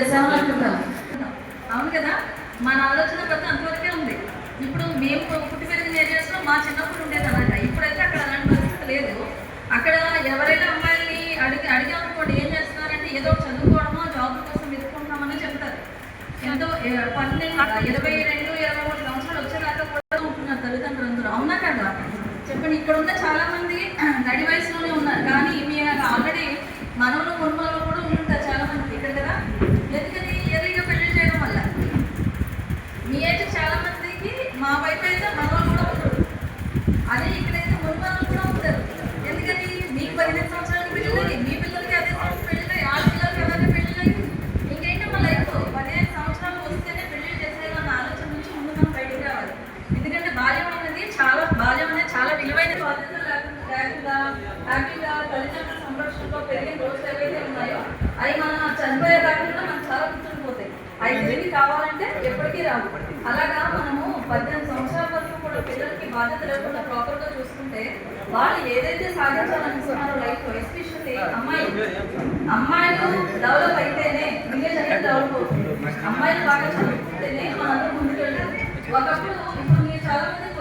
చేసామని అనుకుంటాం. అవును కదా, మన ఆలోచన ప్రతి అంతవరకే ఉంది. ఇప్పుడు మేము పుట్టి పెరిగిన ఏరియాస్లో మా చిన్నప్పుడు ఉండేది అనమాట. ఇప్పుడైతే అక్కడ అలాంటి పరిస్థితి లేదు. అక్కడ ఎవరైనా అమ్మాయిని అడిగామనుకోండి ఏం చేస్తున్నారంటే ఏదో చదువుకోవడమో జాబ్ కోసం వెతుకుంటున్నామని చెప్తారు. ఎంతో 12, 22, 23 సంవత్సరాలు వచ్చేదాకా కూడా ఉంటున్నారు తల్లిదండ్రులు అందరూ. అవునా కదా చెప్పండి. ఇక్కడ ఉన్న చాలా మంది నడి వయసులోనే ఉన్నారు, కానీ మీ ఆల్రెడీ మనవలు కుటుంబాలు కూడా ఉంటారు చాలా మంది ఇక్కడ కదా. ఎందుకని ఎర్లీగా పెళ్లి చేయడం వల్ల. మీ అయితే చాలా మందికి మా వైపు అయితే మనవలు కూడా ఉంటారు, అదే ఇక్కడైతే మున్మలు కూడా ఉంటారు. ఎందుకని మీకు 15 సంవత్సరాలకి పెళ్ళి, మీ పిల్లలకి అదే సంవత్సరం పెళ్ళి, ఆ పిల్లలకి అలాగే పెళ్ళి. ఇంకేంటి మన లైఫ్ 15 సంవత్సరాలు వస్తేనే పెళ్లి చేసేయాలన్న ఆలోచన నుంచి ముందు మనం బయటకు రావాలి. ఎందుకంటే బాల్యం అనేది చాలా విలువైన బాధ్యతలు లేకుండా హ్యాపీగా తల్లిదండ్రుల సంరక్షణలో పెరిగిన రోజులు ఏవైతే ఉన్నాయో అవి మన చనిపోయే కాకుండా మనకు చాలా గుర్తుండిపోతాయి. అవి తిరిగి కావాలంటే ఎప్పటికీ రావు. అలాగా మనము 18 సంవత్సరాల వరకు కూడా పిల్లలకి బాధ్యత లేకుండా ప్రాపర్గా చూసుకుంటే వాళ్ళు ఏదైతే సాధించాలనుకున్నారో లైఫ్, ఎస్పెషల్లీ అమ్మాయిలు డెవలప్ అయితేనే విలేజ్ అనేది డెవలప్ అవుతుంది. అమ్మాయిలు బాగా చదువుకుంటేనే మనందరూ ముందుకు వెళ్ళాలి. ఒకప్పుడు ఇప్పుడు మీరు చాలా మంది